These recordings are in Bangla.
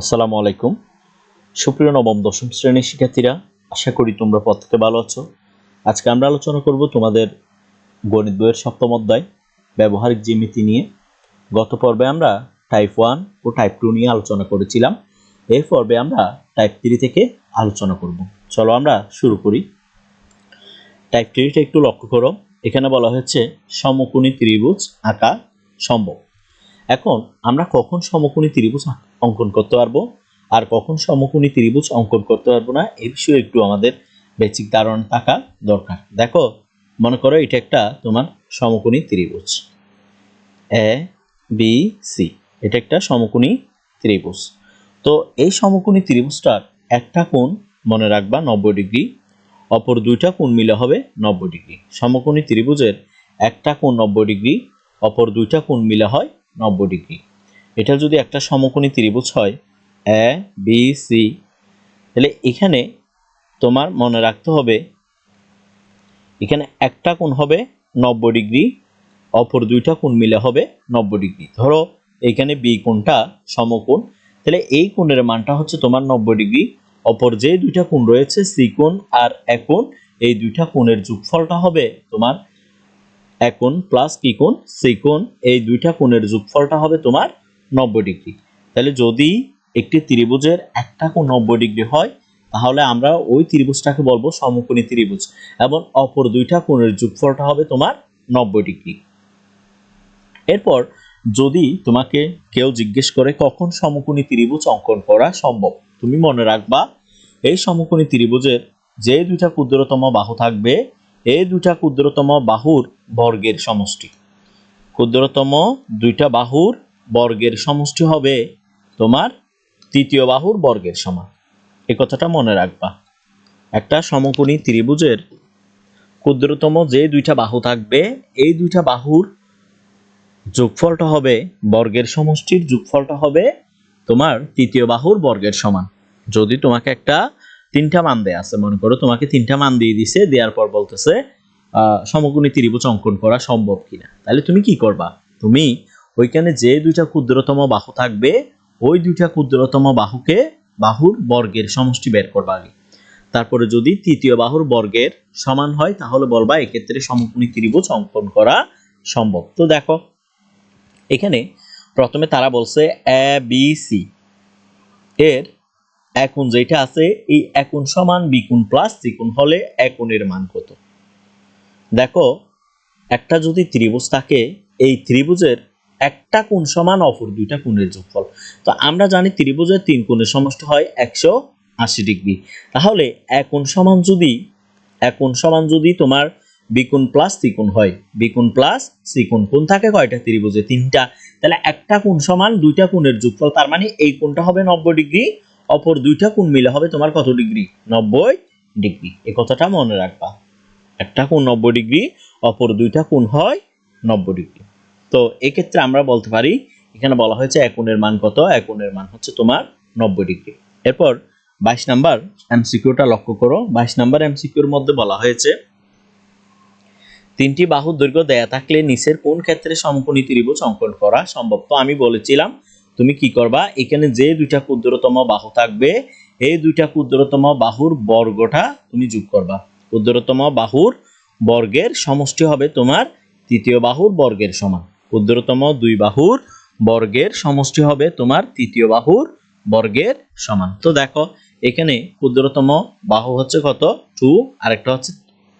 আসসালামু আলাইকুম। সুপ্রিয় নবম দশম শ্রেণীর শিক্ষার্থীরা, আশা করি তোমরা প্রত্যেকে ভালো আছো। আজকে আমরা আলোচনা করব তোমাদের গণিত বইয়ের সপ্তম অধ্যায় ব্যবহারিক জ্যামিতি নিয়ে। গত পর্বে আমরা টাইপ 1 ও টাইপ 2 নিয়ে আলোচনা করেছিলাম। এই পর্বে আমরা টাইপ 3 থেকে আলোচনা করব। চলো আমরা শুরু করি। টাইপ 3টা একটু লক্ষ্য করো। এখানে বলা হয়েছে সমকোণী ত্রিভুজ আঁকা সম্ভব। এখন আমরা কখন সমকোণী ত্রিভুজ অঙ্কন করতে পারবো আর কখন সমকোণী ত্রিভুজ অঙ্কন করতে পারবো না, এই বিষয়ে একটু আমাদের বেসিক ধারণা থাকা দরকার। দেখো, মনে করো এটা একটা তোমার সমকোণী ত্রিভুজ এ বি সি। এটা একটা সমকোণী ত্রিভুজ। তো এই সমকোণী ত্রিভুজটার একটা কোণ মনে রাখবা 90 ডিগ্রি, অপর দুইটা কোণ মিলে হবে 90 ডিগ্রি। সমকোণী ত্রিভুজের একটা কোণ 90 ডিগ্রি, অপর দুইটা কোণ মিলে হয় 90 ডিগ্রি। এটা যদি একটা সমকোণী ত্রিভুজ হয় এ বি সি, তাহলে এখানে তোমার মনে রাখতে হবে এখানে একটা কোণ হবে 90 ডিগ্রি, অপর দুইটা কোণ মিলে হবে 90 ডিগ্রি। ধরো এখানে বি কোণটা সমকোণ, তাহলে এই কোণের মানটা হচ্ছে তোমার 90 ডিগ্রি। অপর যে দুইটা কোণ রয়েছে সি কোণ আর এ কোণ, এই দুইটা কোণের যোগফলটা হবে তোমার এ কোণ প্লাস কি কোণ সি কোণ, এই দুইটা কোণের যোগফলটা হবে তোমার 90 ডিগ্রি। তাহলে যদি একটি ত্রিভুজের একটা কোণ 90 ডিগ্রি হয়, তাহলে আমরা ওই ত্রিভুজটাকে বলবো সমকোণী ত্রিভুজ, এবং অপর দুইটা কোণের যোগফলটা হবে তোমার 90 ডিগ্রি। এরপর যদি তোমাকে কেউ জিজ্ঞেস করে কখন সমকোণী ত্রিভুজ অঙ্কন করা সম্ভব, তুমি মনে রাখবা এই সমকোণী ত্রিভুজের যে দুইটা ক্ষুদ্রতম বাহু থাকবে, এই দুইটা ক্ষুদ্রতম বাহুর বর্গের সমষ্টি। ক্ষুদ্রতম দুইটা বাহুর বর্গের সমষ্টি হবে তোমার তৃতীয় বাহুর বর্গের সমান। এই কথাটা মনে রাখবা। একটা সমকোণী ত্রিভুজের ক্ষুদ্রতম যে দুইটা বাহু থাকবে, এই দুইটা বাহুর যোগফলটা হবে বর্গের সমষ্টির যোগফলটা হবে তোমার তৃতীয় বাহুর বর্গের সমান। যদি তোমাকে একটা তিনটা মান দেয়া আছে, মনে করো তোমাকে তিনটা মান দিয়ে দিছে, দেওয়ার পর বলতেছে সমকোণী ত্রিভুজ অঙ্কন করা সম্ভব কিনা, তাহলে তুমি কি করবা? তুমি ওইখানে যে দুইটা ক্ষুদ্রতম বাহু থাকবে, ওই দুইটা ক্ষুদ্রতম বাহুর বর্গের সমষ্টি বের করবা আগে। তারপরে যদি তৃতীয় বাহুর বর্গের সমান হয়, তাহলে বলবা এক্ষেত্রে সমকোণী ত্রিভুজ অঙ্কন করা সম্ভব। তো দেখো, এখানে প্রথমে তারা বলছে এ বি সি এর এ কোণ যেটা আছে, এই এ কোণ সমান বি কোণ প্লাস সি কোণ হলে এ কোণের মান কত। দেখো, একটা যদি ত্রিভুজ থাকে, এই ত্রিভুজের একটা কোণ সমান অপর দুইটা কোণের যোগফল। তো আমরা জানি ত্রিভুজের তিন কোণের সমষ্টি হয় 180 ডিগ্রি। তাহলে এ কোণ সমান যদি তোমার বি কোণ প্লাস সি কোণ হয়, বি কোণ প্লাস সি কোণ, কোণ থাকে কয়টা ত্রিভুজে? তিনটা। তাহলে একটা কোণ সমান দুইটা কোণের যোগফল, তার মানে এই কোণটা হবে 90 ডিগ্রি, অপর দুইটা কোণ মিলে হবে তোমার কত ডিগ্রি? 90 ডিগ্রি। এই কথাটা মনে রাখবা। একটা কোণ 90 ডিগ্রি, অপর দুইটা কোণ হয় 90 ডিগ্রি। তো এক্ষেত্রে আমরা বলতে পারি এখানে বলা হয়েছে এ কোণের মান কত? এ কোণের মান হচ্ছে তোমার 90 ডিগ্রি। এরপর 22 নাম্বার এমসিকিউটা লক্ষ্য করো। 22 নাম্বার এমসিকিউর মধ্যে বলা হয়েছে তিনটি বাহুর দৈর্ঘ্য দেয়া থাকলে নিচের কোন ক্ষেত্রে সমকোণী ত্রিভুজ অঙ্কন করা সম্ভব। তো আমি বলেছিলাম তুমি কি করবা, এখানে যে দুইটা ক্ষুদ্রতম বাহু থাকবে, এই দুইটা ক্ষুদ্রতম বাহুর বর্গটা তুমি যোগ করবা। ক্ষুদ্রতম বাহুর বর্গের সমষ্টি হবে তোমার তৃতীয় বাহুর বর্গের সমান। ক্ষুদ্রতম দুই বাহুর বর্গের সমষ্টি হবে তোমার তৃতীয় বাহুর বর্গের সমান। তো দেখো, এখানে ক্ষুদ্রতম বাহু হচ্ছে কত? 2, আরেকটা হচ্ছে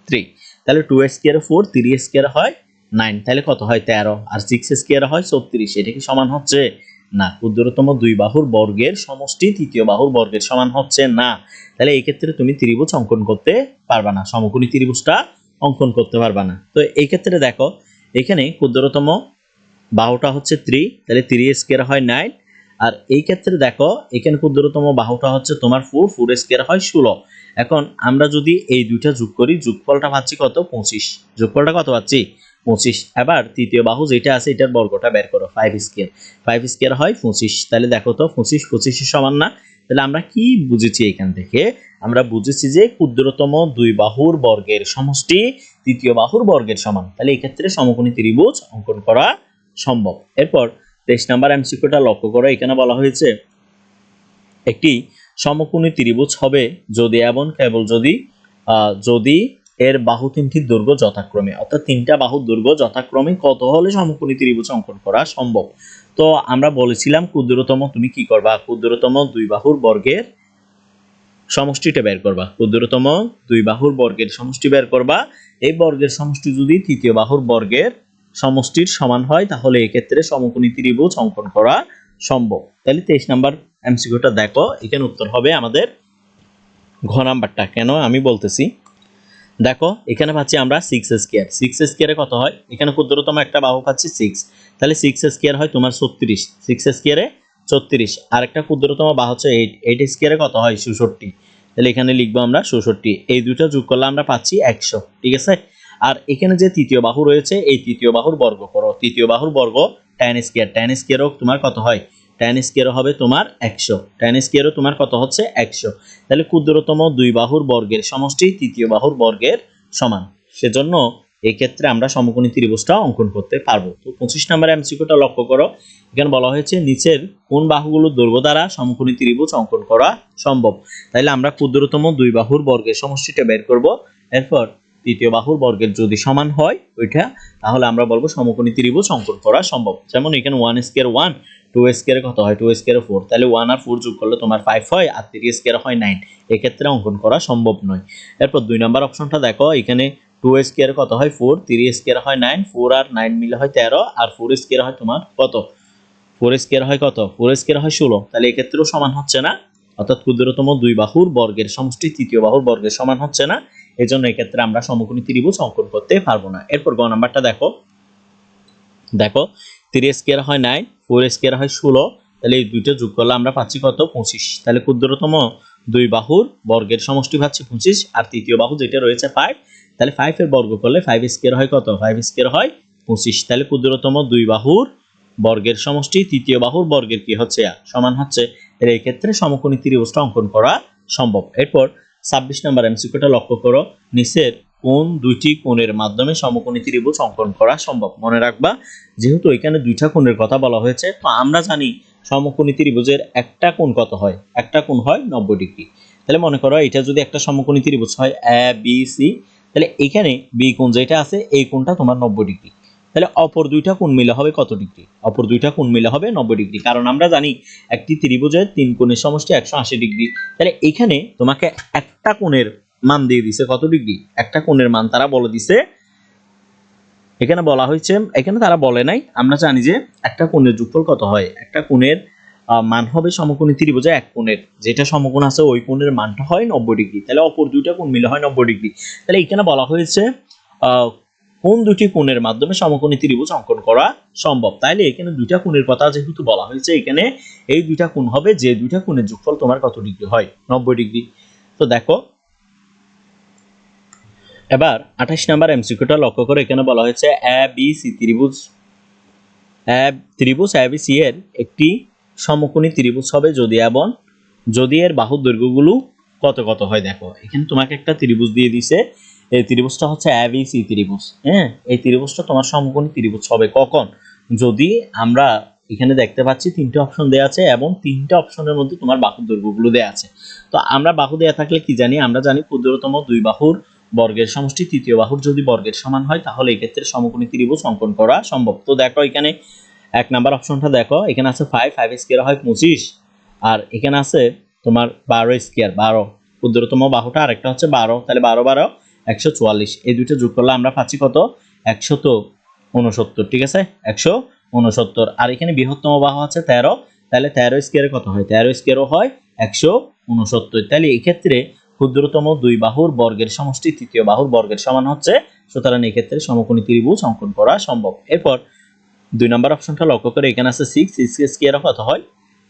3। তাহলে 2 স্কয়ার 4, 3 স্কয়ার হয় 9, তাহলে কত হয়? 13, আর 6 স্কয়ার হয় 34। এটা কি সমান হচ্ছে? না। ক্ষুদ্রতম দুই বাহুর বর্গের সমষ্টি তৃতীয় বাহুর বর্গের সমান হচ্ছে না। তাহলে এই ক্ষেত্রে তুমি ত্রিভুজ অঙ্কন করতে পারবা না, সমকোণী ত্রিভুজটা অঙ্কন করতে পারবা না। তো এই ক্ষেত্রে দেখো, এখানে ক্ষুদ্রতম বাহুটা হচ্ছে 3, তাহলে 3 স্কয়ার হয় 9। আর এই ক্ষেত্রে দেখো, এখানে ক্ষুদ্রতম বাহুটা হচ্ছে তোমার 4 স্কয়ার হয় 16। এখন আমরা যদি এই দুইটা যোগ করি, যোগফলটা পাচ্ছি কত? 25। যোগফলটা কত পাচ্ছি? 25। এবার তৃতীয় বাহু যেটা আছে, এটার বর্গটা বের করো। 5 স্কয়ার, 5 স্কয়ার হয় 25। তাহলে দেখো তো 25 এর সমান না? তাহলে আমরা কি বুঝেছি এখান থেকে? আমরা বুঝেছি যে ক্ষুদ্রতম দুই বাহুর বর্গের সমষ্টি তৃতীয় বাহুর বর্গের সমান। তাহলে এই ক্ষেত্রে সমকোণী ত্রিভুজ অঙ্কন করা সম্ভব। এরপর 23 নাম্বার এমসিকিউটা লক্ষ্য করো। এখানে বলা হয়েছে একটি সমকোণী ত্রিভুজ হবে যদি এবং কেবল যদি এর বাহু তিনটির দৈর্ঘ্য যথাক্রমে, অর্থাৎ তিনটা বাহুর দৈর্ঘ্য যথাক্রমে কত হলে সমকোণী ত্রিভুজ অঙ্কন করা সম্ভব। তো আমরা বলেছিলাম ক্ষুদ্রতম তুমি কি করবা, ক্ষুদ্রতম দুই বাহুর বর্গের সমষ্টিটা বের করবা, ক্ষুদ্রতম দুই বাহুর বর্গের সমষ্টি বের করবা। এই বর্গের সমষ্টি যদি তৃতীয় বাহুর বর্গের সমষ্টির সমান হয় তাহলে এক্ষেত্রে সমকোণী ত্রিভুজ অঙ্কন করা সম্ভব। তাহলে 23 নাম্বার এমসিকিউটা দেখো, এখানে উত্তর হবে আমাদের ঘ নাম্বারটা। কেন আমি বলতেছি, দেখো এখানে পাচ্ছি আমরা 6 স্কয়ারে কত হয়, এখানে ক্ষুদ্রতম একটা বাহু পাচ্ছি 6, তাহলে 6 স্কয়ার হয় তোমার 36, 6 স্কয়ারে 36, আর একটা ক্ষুদ্রতম বাহু হচ্ছে 8 স্কয়ারে কত হয় 66, তাহলে এখানে লিখবো আমরা 66, এই দুটো যোগ করলে আমরা পাচ্ছি 100, ঠিক আছে। আর এখানে যে তৃতীয় বাহু রয়েছে এই তৃতীয় বাহুর বর্গ করো, তৃতীয় বাহুর বর্গ tan স্কয়ারও তোমার কত হয়, tan স্কয়ারও হবে তোমার 100, tan স্কয়ারও তোমার কত হচ্ছে 100, তাহলে ক্ষুদ্রতম দুই বাহুর বর্গের সমষ্টি তৃতীয় বাহুর বর্গের সমান, সেজন্য এই ক্ষেত্রে আমরা সমকোণী ত্রিভুজটা অঙ্কন করতে পারবো। তো 25 নম্বর এমসিকিউটা লক্ষ্য করো, এখানে বলা হয়েছে নিচের কোন বাহুগুলোর দৈর্ঘ্য দ্বারা সমকোণী ত্রিভুজ অঙ্কন করা সম্ভব। তাইলে আমরা ক্ষুদ্রতম দুই বাহুর বর্গের সমষ্টিটা বের করব, এরপর তৃতীয় বাহুর বর্গের যদি সমান হয় ওইটা, তাহলে আমরা বলবো সমকোণী ত্রিভুজ অঙ্কন করা সম্ভব। যেমন এখানে 1 স্কয়ার 1, 2 স্কয়ারে কত হয় 2 স্কয়ারে 4, তাহলে 1 আর 4 যোগ করলে তোমার 5 হয়, আর 3 স্কয়ারে হয় 9, এক্ষেত্রে অঙ্কন করা সম্ভব নয়। এরপর 2 নাম্বার অপশনটা দেখো, এখানে 2 স্কয়ারে কত হয় 4, 3 স্কয়ারে হয় 9, 4 আর 9 মিলে হয় 13, আর 4 স্কয়ারে হয় তোমার কত, 4 স্কয়ার হয় কত, 4 স্কয়ার হয় 16, তাহলে এক্ষেত্রেও সমান হচ্ছে না, অর্থাৎ ক্ষুদ্রতম দুই বাহুর বর্গের সমষ্টি তৃতীয় বাহুর বর্গের সমান হচ্ছে না, এজন্য এক্ষেত্রে আমরা সমকোণী ত্রিভুজ অঙ্কন করতে পারবো না। এরপর গ নাম্বারটা দেখো, 3 স্কয়ার হয় 9, 4 স্কয়ার হয় 16, তাহলে এই দুইটা যোগ করলে আমরা পাচ্ছি কত 25, তাহলে ক্ষুদ্রতম দুই বাহুর বর্গের সমষ্টি পাচ্ছি 25, আর তৃতীয় বাহু যেটা রয়েছে 5, তাহলে 5 এর বর্গ করলে 5 স্কয়ার হয় কত, 5 স্কয়ার হয় 25, তাহলে ক্ষুদ্রতম দুই বাহুর বর্গের সমষ্টি তৃতীয় বাহুর বর্গের কি হচ্ছে সমান হচ্ছে, এর এই ক্ষেত্রে সমকোণী ত্রিভুজটা অঙ্কন করা সম্ভব। এরপর 26 নম্বর এমসিকিউটা লক্ষ্য করো, নিচের কোন দুইটি কোণের মাধ্যমে সমকোণী ত্রিভুজ অঙ্কন করা সম্ভব। মনে রাখবা যেহেতু এখানে দুইটা কোণের কথা বলা হয়েছে, তো আমরা জানি সমকোণী ত্রিভুজের একটা কোণ কত হয়, একটা কোণ হয় 90 ডিগ্রি। তাহলে মনে করো এটা যদি একটা সমকোণী ত্রিভুজ হয় এ বি সি, তাহলে এখানে বি কোণ যেটা আছে এই কোণটা তোমার 90 ডিগ্রি, তাহলে অপর দুইটা কোণ মিলে হবে কত ডিগ্রি, অপর দুইটা কোণ মিলে হবে 90 ডিগ্রি, কারণ আমরা জানি একটি ত্রিভুজের তিন কোণের সমষ্টি 180 ডিগ্রি। তাহলে এখানে তোমাকে একটা কোণের মান দিয়ে দিছে কত ডিগ্রি, একটা কোণের মান তারা বলে দিছে, এখানে বলা হয়েছে, এখানে তারা বলে নাই, আমরা জানি যে একটা কোণের যোগফল কত হয়, একটা কোণের মান হবে সমকোণী ত্রিভুজে এক কোণের যেটা সমকোণ আছে ওই কোণের মানটা হয় 90 ডিগ্রি, তাহলে অপর দুইটা কোণ মিলে হয় 90 ডিগ্রি। তাহলে এখানে বলা হয়েছে কোন দুটি কোণের মাধ্যমে সমকোণী ত্রিভুজ অঙ্কন করা সম্ভব, তাইলে এখানে দুইটা কোণের কথা যেহেতু বলা হয়েছে, এখানে এই দুইটা কোণ হবে যে দুইটা কোণের যোগফল তোমার কত ডিগ্রি হয় 90 ডিগ্রি। তো দেখো এবার 28 নাম্বার এমসিকিউটা লক্ষ্য করে, এখানে বলা হয়েছে এ বি সি ত্রিভুজ এ বি সি এর একটি সমকোণী ত্রিভুজ হবে যদি এর বাহুর দৈর্ঘ্যগুলো কত কত হয়। দেখো এখানে তোমাকে একটা ত্রিভুজ দিয়ে দিছে, এই ত্রিভুজটা হচ্ছে এ বি সি ত্রিভুজ, হ্যাঁ এই ত্রিভুজটা তোমার সমকোণী ত্রিভুজ হবে কখন, যদি আমরা এখানে দেখতে পাচ্ছি তিনটে অপশন দেওয়া আছে এবং তিনটে অপশনের মধ্যে তোমার বাহুর দৈর্ঘ্যগুলো দেওয়া আছে। তো আমরা বাহু দেওয়া থাকলে কি জানি, আমরা জানি ক্ষুদ্রতম দুই বাহুর বর্গের সমষ্টি তৃতীয় বাহুর যদি বর্গের সমান হয় তাহলে এই ক্ষেত্রে সমকোণী ত্রিভুজ অঙ্কন করা সম্ভব। তো দেখো এখানে এক নাম্বার অপশনটা দেখো, এখানে আছে 5 স্কয়ার হয় 25, আর এখানে আছে তোমার 12 স্কয়ার 12, ক্ষুদ্রতম বাহুটা আরেকটা হচ্ছে 12, তাহলে 12 12 144, এই দুটো যোগ করলে আমরা পাচ্ছি কত 169, ঠিক আছে 169, আর এখানে বৃহত্তম বাহু আছে 13, তাহলে 13 স্কয়ারে কত হয় 13 স্কয়ারও হয় 169, তাহলে এই ক্ষেত্রে ক্ষুদ্রতম দুই বাহুর বর্গের সমষ্টি তৃতীয় বাহুর বর্গের সমান হচ্ছে, সুতরাং এই ক্ষেত্রে সমকোণী ত্রিভুজ অঙ্কন করা সম্ভব। এরপর 2 নম্বর অপশনটা লক্ষ্য করে, এখানে আছে 6 স্কয়ার কত হয়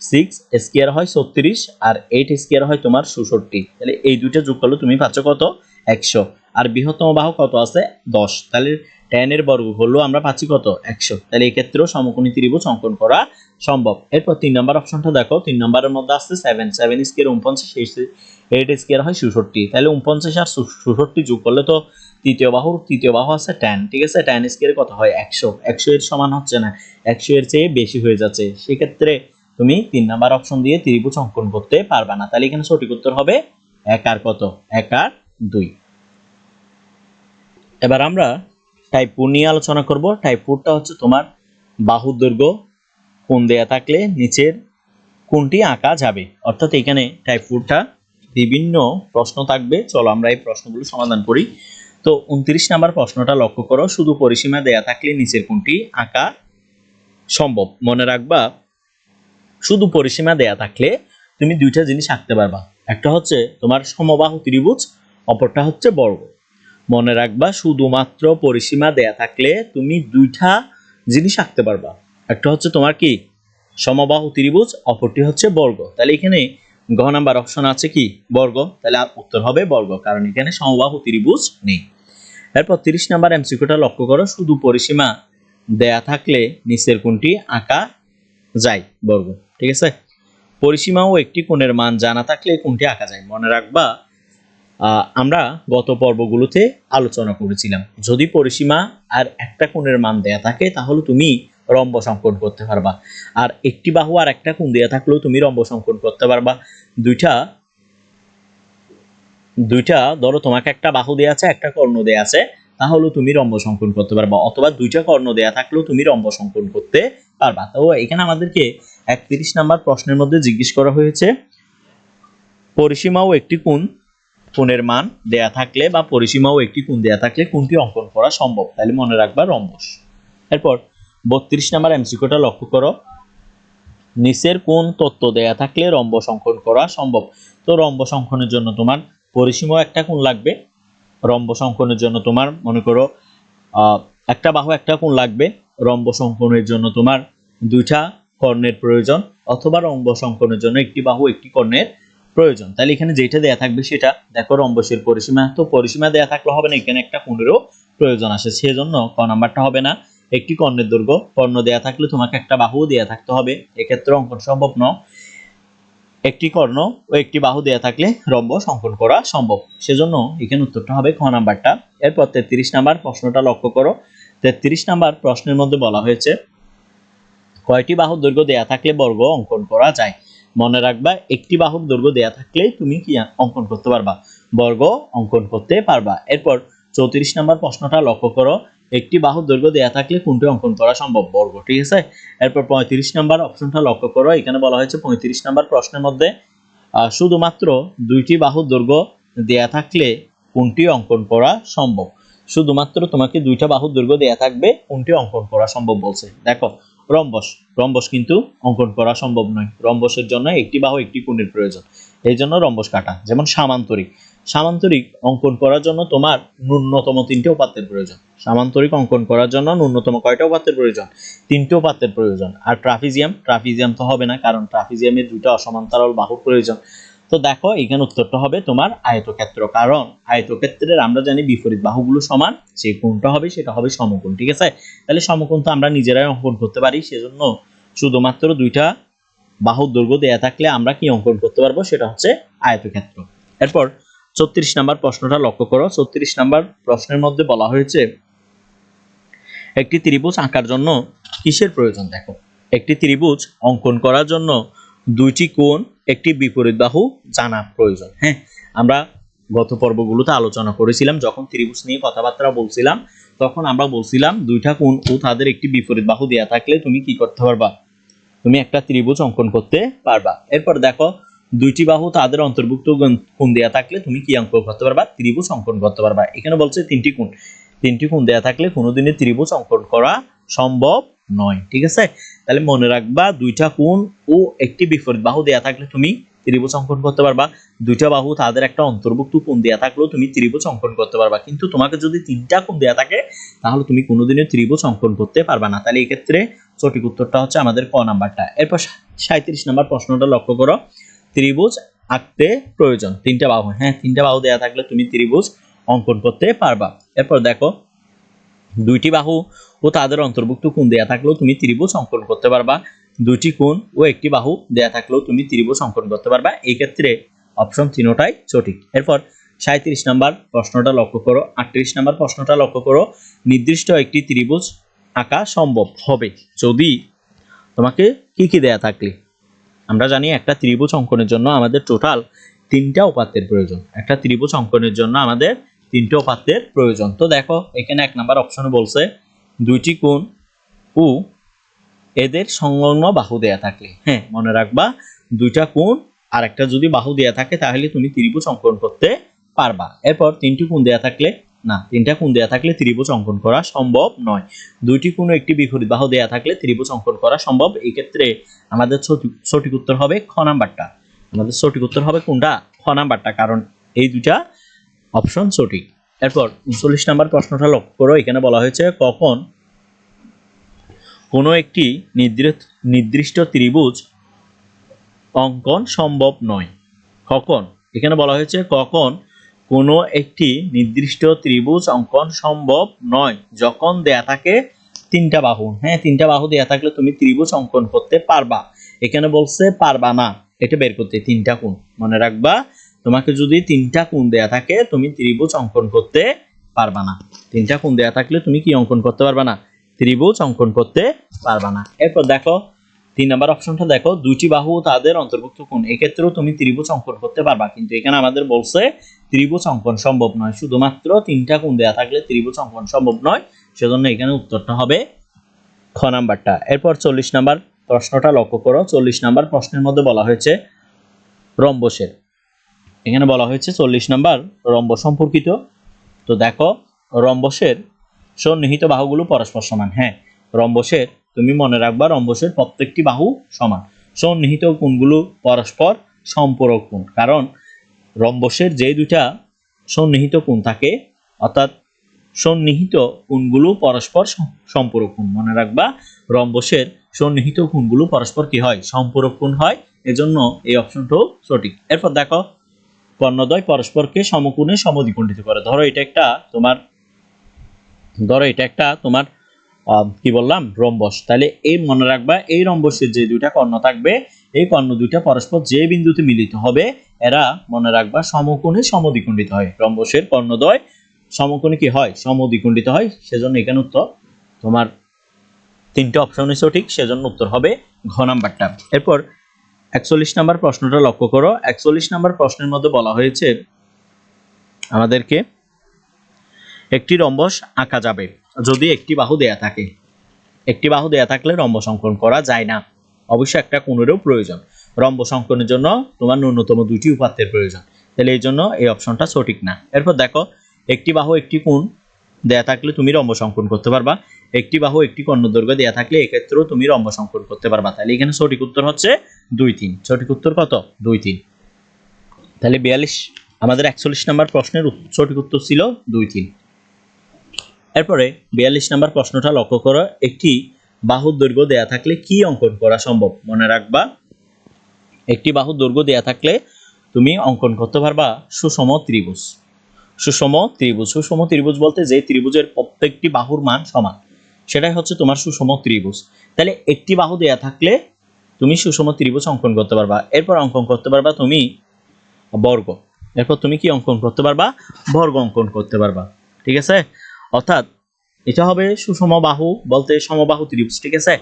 6 স্কয়ার হয় 36, আর 8 স্কয়ার হয় তোমার 66, তাহলে এই দুইটা যোগ করলে তুমি পাচ্ছ কত 100, আর বৃহত্তম বাহু কত আছে 10, তাহলে tan এর বর্গ করলেও আমরা পাচ্ছি কত 100, তাহলে এই ক্ষেত্রেও সমকোণী ত্রিভুজ অঙ্কন করা সম্ভব। এরপর 3 নম্বর অপশনটা দেখো, 3 নম্বরের মধ্যে আছে 7 স্কয়ার 49, 8 স্কয়ার হয় 66, তাহলে 49 আর 66 যোগ করলে তো তৃতীয় বাহু আছে tan, ঠিক আছে tan স্কয়ার কত হয় 100, 100 এর সমান হচ্ছে না, 100 এর চেয়ে বেশি হয়ে যাচ্ছে, সেক্ষেত্রে তুমি 3 নাম্বার অপশন দিয়ে ত্রিভুজ অঙ্কন করতে পারবা না। তাহলে এখানে সঠিক উত্তর হবে 1 আর কত, 1 আর 2। এবার আমরা টাইপ 4 নিয়ে আলোচনা করব। টাইপ 4টা হচ্ছে তোমার বাহুর দৈর্ঘ্য কোণ দেয়া থাকলে নিচের কোনটি আঁকা যাবে। অর্থাৎ এখানে টাইপ 4টা বিভিন্ন প্রশ্ন থাকবে। চলো আমরা এই প্রশ্নগুলো সমাধান করি। তো 29 নাম্বার প্রশ্নটা লক্ষ্য করো, শুধু পরিসীমা দেয়া থাকলে নিচের কোনটি আঁকা সম্ভব। মনে রাখবা, শুধু পরিসীমা দেয়া থাকলে তুমি দুইটা জিনিস আঁকতে পারবা, একটা হচ্ছে তোমার সমবাহু ত্রিভুজ, অপরটা হচ্ছে বর্গ। মনে রাখবা, শুধুমাত্র পরিসীমা দেয়া থাকলে তুমি দুইটা জিনিস আঁকতে পারবা, একটা হচ্ছে তোমার কি সমবাহু ত্রিভুজ, অপরটি হচ্ছে বর্গ। তাহলে এখানে ঘ নাম্বার অপশন আছে কি বর্গ, তাহলে উত্তর হবে বর্গ, কারণ এখানে সমবাহু ত্রিভুজ নেই। এরপর 30 নাম্বার এমসিকিউটা লক্ষ্য করো, শুধু পরিসীমা দেয়া থাকলে নিচের কোনটি আঁকা যায়, বর্গ। ঠিক আছে, পরিসীমা ও একটি কোণের মান জানা থাকলে কোনটি আঁকা যায়। মনে রাখবা, আমরা গত পর্বগুলোতে আলোচনা করেছিলাম, যদি পরিসীমা আর একটা কোণের মান দেয়া থাকে তাহলে তুমি রম্বস অঙ্কন করতে পারবা, আর একটি বাহু আর একটা কোণ দেয়া থাকলেও তুমি রম্বস অঙ্কন করতে পারবা। দুইটা ধরো তোমাকে একটা বাহু দেয়া আছে, একটা কর্ণ দেয়া আছে, তাহলে তুমি রম্বস অঙ্কন করতে পারবা, অথবা দুইটা কর্ণ দেয়া থাকলেও তুমি রম্বস অঙ্কন করতে পারবা। তো এখানে আমাদেরকে 31 নাম্বার প্রশ্নের মধ্যে জিজ্ঞেস করা হয়েছে, পরিসীমা ও একটি কোণের মান দেয়া থাকলে বা পরিসীমা ও একটি কোণ দেয়া থাকলে কোনটি অঙ্কন করা সম্ভব। তাহলে মনে রাখবা রম্বস। এরপর 32 নাম্বার এমসিকিউটা লক্ষ্য করো, নিচের কোন তত্ত্ব দেয়া থাকলে রম্বস অঙ্কন করা সম্ভব। তো রম্বস অঙ্কনের জন্য তোমার পরিসীমা একটা কোণ লাগবে, রম্বস অঙ্কনের জন্য তোমার মনে করো একটা বাহু একটা কোণ লাগবে, রম্বস অঙ্কনের জন্য তোমার দুইটা কর্ণের প্রয়োজন, অথবা রম্বস অঙ্কনের জন্য একটি বাহু একটি কর্ণের প্রয়োজন। তাহলে এখানে যেটা দেয়া থাকবে সেটা দেখো, রম্বসের পরিসীমা, তো পরিসীমা দেয়া থাকলে হবে না, এখানে একটা কোণেরও প্রয়োজন আসে, সেজন্য ক নাম্বারটা হবে না। একটি কর্ণের দৈর্ঘ্য, কর্ণ দেয়া থাকলে তোমাকে একটা বাহু দেয়া থাকতে হবে, এক্ষেত্রে অঙ্কন সম্ভব নয়। একটি কর্ণ ও একটি বাহু দেয়া থাকলে রম্বস অঙ্কন করা সম্ভব, সেজন্য এখানে উত্তরটা হবে খ নাম্বারটা। এরপর 33 নাম্বার প্রশ্নটা লক্ষ্য করো। 33 নাম্বার প্রশ্নের মধ্যে বলা হয়েছে, কয়টি বাহুর দৈর্ঘ্য দেয়া থাকলে বর্গ অঙ্কন করা যায়। মনে রাখবা, একটি বাহুর দৈর্ঘ্য দেয়া থাকলে তুমি কি অঙ্কন করতে পারবা, বর্গ অঙ্কন করতে পারবা। এরপর 34 নাম্বার প্রশ্নটা লক্ষ্য করো, একটি বাহুর দৈর্ঘ্য দেয়া থাকলে কোনটি অঙ্কন করা সম্ভব, বর্গ। ঠিক আছে, এরপর 35 নাম্বার অপশনটা লক্ষ্য করো, এখানে বলা হয়েছে 35 নাম্বার প্রশ্নের মধ্যে শুধুমাত্র দুইটি বাহুর দৈর্ঘ্য দেয়া থাকলে কোনটি অঙ্কন করা সম্ভব। শুধুমাত্র তোমাকে দুইটা বাহুর দৈর্ঘ্য দেয়া থাকবে, কোনটি অঙ্কন করা সম্ভব বলছে। দেখো, রম্বস, রম্বস কিন্তু অঙ্কন করা সম্ভব নয়, রম্বসের জন্য একটি বাহু একটি কোণের প্রয়োজন, এই জন্য রম্বস কাটা। যেমন সামান্তরিক, সামান্তরিক অঙ্কন করার জন্য তোমার ন্যূনতম 3টে উপাত্তের প্রয়োজন, সামান্তরিক অঙ্কন করার জন্য ন্যূনতম কয়টা উপাত্তের প্রয়োজন, 3টে উপাত্তের প্রয়োজন। আর ট্রাপিজিয়াম, ট্রাপিজিয়াম তো হবে না, কারণ ট্রাপিজিয়ামের দুইটা অসমান্তরাল বাহুর প্রয়োজন। তো দেখো, এখানে উত্তরটা হবে তোমার আয়তক্ষেত্র, কারণ আয়তক্ষেত্রের আমরা জানি বিপরীত বাহুগুলো সমান, যে কোণটা হবে সেটা হবে সমকোণ। ঠিক আছে, তাহলে সমকোণ তো আমরা নিজেরাই অঙ্কন করতে পারি, সেজন্য শুধুমাত্র দুইটা বাহুর দৈর্ঘ্য দেয়া থাকলে আমরা কি অঙ্কন করতে পারবো, সেটা হচ্ছে আয়তক্ষেত্র। এরপর 34 নাম্বার প্রশ্নটা লক্ষ্য করো। 34 নাম্বার প্রশ্নের মধ্যে বলা হয়েছে, একটি ত্রিভুজ আঁকার জন্য কিসের প্রয়োজন। দেখো, একটি ত্রিভুজ অঙ্কন করার জন্য দুইটি কোণ একটি বিপরীত বাহু জানা প্রয়োজন। হ্যাঁ, আমরা গত পর্বগুলোতে আলোচনা করেছিলাম, যখন ত্রিভুজ নিয়ে কথাবার্তা বলছিলাম তখন আমরা বলছিলাম দুইটা কোণ ও তাদের একটি বিপরীত বাহু দেয়া থাকলে তুমি কি করতে পারবা, তুমি একটা ত্রিভুজ অঙ্কন করতে পারবা। এরপর দেখো, দুইটি বাহু তাদের অন্তর্ভুক্ত কোণ দেয়া থাকলে তুমি কি অঙ্কন করতে পারবা, ত্রিভুজ অঙ্কন করতে পারবা। এখানে বলছে তিনটি কোণ দেয়া থাকলে কোনোদিনই ত্রিভুজ অঙ্কন করা সম্ভব নয়। ঠিক আছে, তাহলে মনে রাখবা, দুইটা কোণ ও একটি বিপরীত বাহু দেয়া থাকলে তুমি ত্রিভুজ অঙ্কন করতে পারবা, দুইটা বাহু তাদের একটা অন্তর্ভুক্ত কোণ দেয়া থাকলেও তুমি ত্রিভুজ অঙ্কন করতে পারবা। কিন্তু তোমাকে যদি 3টা কোণ দেয়া থাকে তাহলে তুমি কোনোদিনই ত্রিভুজ অঙ্কন করতে পারবা না। তাহলে এই ক্ষেত্রে সঠিক উত্তরটা হচ্ছে আমাদের ক নাম্বারটা। এরপর 37 নাম্বার প্রশ্নটা লক্ষ্য করো, ত্রিভুজ আঁকতে প্রয়োজন 3টা বাহু। হ্যাঁ, 3টা বাহু দেয়া থাকলে তুমি ত্রিভুজ অঙ্কন করতে পারবা। এরপর দেখো, দুইটি বাহু ও তাদের অন্তর্ভুক্ত কোণ দেয়া থাকলেও তুমি ত্রিভুজ অঙ্কন করতে পারবা, দুইটি কোণ ও একটি বাহু দেয়া থাকলেও তুমি ত্রিভুজ অঙ্কন করতে পারবা। এই ক্ষেত্রে অপশন 3টাই সঠিক। এরপর 37 নাম্বার প্রশ্নটা লক্ষ্য করো। 38 নাম্বার প্রশ্নটা লক্ষ্য করো, নির্দিষ্ট একটি ত্রিভুজ আঁকা সম্ভব হবে যদি তোমাকে কি কি দেয়া থাকলে। আমরা জানি একটা ত্রিভুজ অঙ্কনের জন্য আমাদের টোটাল 3টা উপাত্তের প্রয়োজন। একটা ত্রিভুজ অঙ্কনের জন্য আমাদের 3টা উপাত্তের প্রয়োজন। তো দেখো এখানে 1 নাম্বার অপশনে বলছে দুইটি কোণ ও এদের সংলগ্ন বাহু দেয়া থাকলে, হ্যাঁ মনে রাখবা দুইটা কোণ আর একটা যদি বাহু দেয়া থাকে তাহলে তুমি ত্রিভুজ অঙ্কন করতে পারবা। এরপর 3টি কোণ দেয়া থাকলে না, 3টা কোণ দেয়া থাকলে ত্রিভুজ অঙ্কন করা সম্ভব নয়। দুইটি কোণ ও একটি বিপরীত বাহু দেয়া থাকলে ত্রিভুজ অঙ্কন করা সম্ভব। এই ক্ষেত্রে আমাদের সঠিক উত্তর হবে খ নাম্বারটা। আমাদের সঠিক উত্তর হবে কোনটা? খ নাম্বারটা, কারণ এই দুইটা অপশন সঠিক। এরপর 39 নাম্বার প্রশ্নটা লক্ষ্য করো, এখানে বলা হয়েছে কখন কোনো একটি নির্দিষ্ট ত্রিভুজ অঙ্কন সম্ভব নয়। কখন? এখানে বলা হয়েছে কখন কোনো একটি নির্দিষ্ট ত্রিভুজ অঙ্কন সম্ভব নয়, যখন দেয়া থাকে 3টা বাহু। হ্যাঁ 3টা বাহু দেয়া থাকলে তুমি ত্রিভুজ অঙ্কন করতে পারবা। এখানে বলছে পারবা না, এটা বের করতে 3টা কোণ। মনে রাখবা তোমাকে যদি 3টা কোণ দেয়া থাকে তুমি ত্রিভুজ অঙ্কন করতে পারবা না। 3টা কোণ দেয়া থাকলে তুমি কি অঙ্কন করতে পারবা না? ত্রিভুজ অঙ্কন করতে পারবা না। এরপর দেখো 3 নাম্বার অপশনটা দেখো, দুইটি বাহু তাদের অন্তর্ভুক্ত কোণ, এক্ষেত্রেও তুমি ত্রিভুজ অঙ্কন করতে পারবা, কিন্তু এখানে আমাদের বলছে ত্রিভুজ অঙ্কন সম্ভব নয়। শুধুমাত্র 3টা কোণ দেয়া থাকলে ত্রিভুজ অঙ্কন সম্ভব নয়, সেজন্য এখানে উত্তরটা হবে খ নাম্বারটা। এরপর 40 নাম্বার প্রশ্নটা লক্ষ্য করো। 40 নাম্বার প্রশ্নের মধ্যে বলা হয়েছে রম্বসের, এখানে বলা হয়েছে 40 নাম্বার রম্বস সম্পর্কিত। তো দেখো রম্বসের সন্নিহিত বাহুগুলো পরস্পর সমান। হ্যাঁ রম্বসের তুমি মনে রাখবা রম্বসের প্রত্যেকটি বাহু সমান। সন্নিহিত কোণগুলো পরস্পর সম্পূরক কোণ, কারণ রম্বসের যে দুইটা সন্নিহিত কোণ থাকে অর্থাৎ সন্নিহিত কোণগুলো পরস্পর সম্পূরক কোণ। মনে রাখবা রম্বসের সন্নিহিত কোণগুলো পরস্পর কি হয়? সম্পূরক কোণ হয়, এজন্য এই অপশনটাও সঠিক। এরপর দেখো কর্ণদ্বয় পরস্পরকে সমকোণে সমদ্বিখণ্ডিত করে। ধরো এটা একটা তোমার কি বললাম রম্বস, তাহলে এই মনে রাখবা এই রম্বসের যে দুইটা কর্ণ থাকবে এই কর্ণ দুইটা পরস্পর যে বিন্দুতে মিলিত হবে এরা মনে রাখবা সমকোণে সমদ্বিখণ্ডিত হয়। রম্বসের কর্ণদ্বয় সমকোণে কি হয়? সমদ্বিখণ্ডিত হয়, সেজন্য এখানে উত্তর তোমার 3টে অপশনই সঠিক, সেজন্য উত্তর হবে ঘ নাম্বারটা। এরপর 41 নাম্বার প্রশ্নটা লক্ষ্য করো। 41 নাম্বার প্রশ্নের মধ্যে বলা হয়েছে আমাদেরকে একটি রম্বস আঁকা যাবে যদি একটি বাহু দেয়া থাকে। একটি বাহু দেয়া থাকলে রম্বস অঙ্কন করা যায় না, অবশ্যই একটা কোণেরও প্রয়োজন। রম্বস অঙ্কনের জন্য তোমার ন্যূনতম 2টি উপাত্তের প্রয়োজন, তাহলে এই জন্য এই অপশনটা সঠিক না। এরপর দেখো একটি বাহু একটি কোণ দেয়া থাকলে তুমি রম্বস অঙ্কন করতে পারবা। একটি বাহু একটি কর্ণদৈর্ঘ্য দেয়া থাকলে এক্ষেত্রেও তুমি রম্বস অঙ্কন করতে পারবা। তাহলে এখানে সঠিক উত্তর হচ্ছে 2, 3। সঠিক উত্তর কত? 2, 3। তাহলে 42 আমাদের 41 নাম্বার প্রশ্নের সঠিক উত্তর ছিল 2, 3। এরপরে 42 নাম্বার প্রশ্নটা লক্ষ্য করো, একটি বাহুর দৈর্ঘ্য দেয়া থাকলে কি অঙ্কন করা সম্ভব? মনে রাখবা একটি বাহুর দৈর্ঘ্য দেয়া থাকলে তুমি অঙ্কন করতে পারবা সুষম ত্রিভুজ। সুষম ত্রিভুজ, সুষম ত্রিভুজ বলতে যে ত্রিভুজের প্রত্যেকটি বাহুর মান সমান, সেটাই হচ্ছে তোমার সুষম ত্রিভুজ। তাহলে একটি বাহু দেয়া থাকলে তুমি সুষম ত্রিভুজ অঙ্কন করতে পারবা। এরপর অঙ্কন করতে পারবা তুমি বর্গ। এরপর তুমি কি অঙ্কন করতে পারবা? বর্গ অঙ্কন করতে পারবা। ঠিক আছে, অর্থাৎ এটা হবে সুষম বাহু বলতে সমবাহু ত্রিভুজ। ঠিক আছে,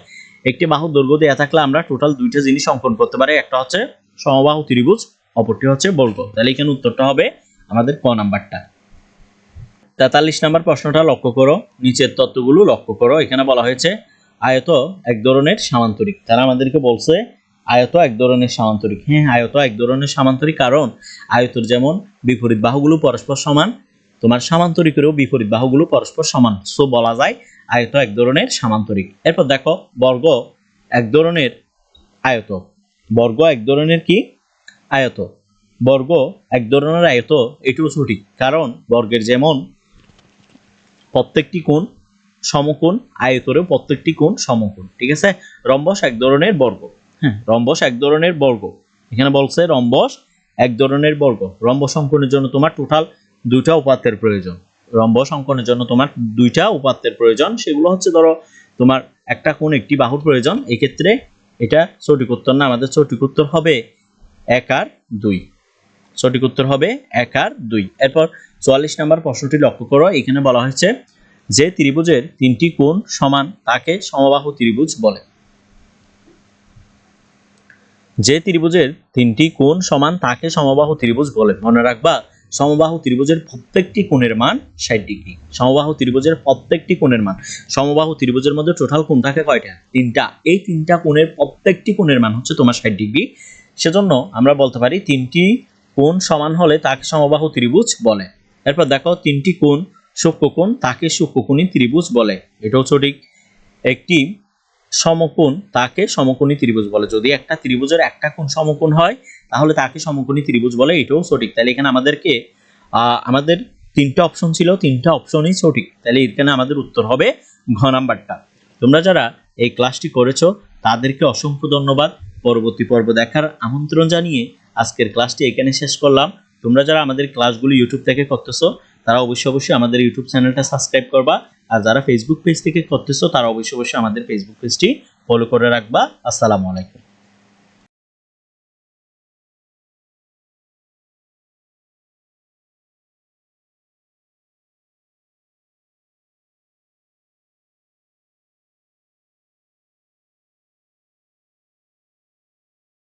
একটি বাহু দৈর্ঘ্য দেয়া থাকলে আমরা টোটাল 2টা জিনিস অঙ্কন করতে পারি, একটা হচ্ছে সমবাহু ত্রিভুজ, অপরটি হচ্ছে বর্গ। তাহলে এখানে উত্তরটা হবে আমাদের ক নাম্বারটা। 43 নাম্বার প্রশ্নটা লক্ষ্য করো, নিচের তথ্যগুলো লক্ষ্য করো। এখানে বলা হয়েছে আয়ত এক ধরনের সামান্তরিক। তারা আমাদেরকে বলছে আয়ত এক ধরনের সামান্তরিক। হ্যাঁ আয়ত এক ধরনের সামান্তরিক, কারণ আয়তর যেমন বিপরীত বাহুগুলো পরস্পর সমান, তোমার সামান্তরিকেরও বিপরীত বাহুগুলো পরস্পর সমান, সো বলা যায় আয়ত এক ধরনের সামান্তরিক। এরপর দেখো বর্গ এক ধরনের আয়ত। বর্গ এক ধরনের কি? আয়ত। বর্গ এক ধরনের আয়ত, এটাও সঠিক, কারণ বর্গের যেমন প্রত্যেকটি কোণ সমকোণ, আয়তরেও প্রত্যেকটি কোণ সমকোণ। ঠিক আছে, রম্বস এক ধরনের বর্গ। হ্যাঁ রম্বস এক ধরনের বর্গ, এখানে বলছে রম্বস এক ধরনের বর্গ। রম্বস অঙ্কনের জন্য তোমার টোটাল 2টা উপাত্তের প্রয়োজন। রম্বস অঙ্কনের জন্য তোমার 2টা উপাত্তের প্রয়োজন, সেগুলো হচ্ছে ধরো তোমার একটা কোণ একটি বাহুর প্রয়োজন। এক্ষেত্রে এটা সঠিক উত্তর না, আমাদের সঠিক উত্তর হবে 1 আর 2। সঠিক উত্তর হবে 1 আর 2। এরপর 44 নাম্বার প্রশ্নটি লক্ষ্য করো। এখানে বলা হয়েছে যে ত্রিভুজের 3টি কোণ সমান তাকে সমবাহু ত্রিভুজ বলে। যে ত্রিভুজের তিনটি কোণ সমান তাকে সমবাহু ত্রিভুজ বলে। মনে রাখবা, সমবাহু ত্রিভুজের প্রত্যেকটি কোণের মান 60 ডিগ্রি। সমবাহু ত্রিভুজের প্রত্যেকটি কোণের মান, সমবাহু ত্রিভুজের মধ্যে টোটাল কোণ থাকে কয়টা? তিনটা। এই তিনটা কোণের প্রত্যেকটি কোণের মান হচ্ছে তোমার 60 ডিগ্রি। সেজন্য আমরা বলতে পারি তিনটি কোণ সমান হলে তাকে সমবাহু ত্রিভুজ বলে। এরপর দেখো, তিনটি কোণ সূক্ষ্মকোণ তাকে সূক্ষ্মকোণী ত্রিভুজ বলে। এটাও সঠিক। একটি সমকোণ তাকে সমকোণী ত্রিভুজ বলে। যদি একটা ত্রিভুজের একটা কোণ সমকোণ হয় তাহলে তাকে সমকোণী ত্রিভুজ বলে। এটাও সঠিক। তাহলে এখানে আমাদের তিনটা অপশন ছিল, তিনটা অপশনই সঠিক। তাহলে এখানে আমাদের উত্তর হবে ঘ নাম্বারটা। তোমরা যারা এই ক্লাসটি করেছো তাদেরকে অসংখ্য ধন্যবাদ। পরবর্তী পর্ব দেখার আমন্ত্রণ জানিয়ে আজকের ক্লাসটি এখানে শেষ করলাম। তোমরা যারা আমাদের ক্লাসগুলো ইউটিউব থেকে করতেছো তারা অবশ্যই আমাদের ইউটিউব চ্যানেলটা সাবস্ক্রাইব করবা। আর যারা ফেসবুক পেজ থেকে করতেছো তারা অবশ্যই আমাদের ফেসবুক পেজটি ফলো করে রাখবা। আসসালামু আলাইকুম।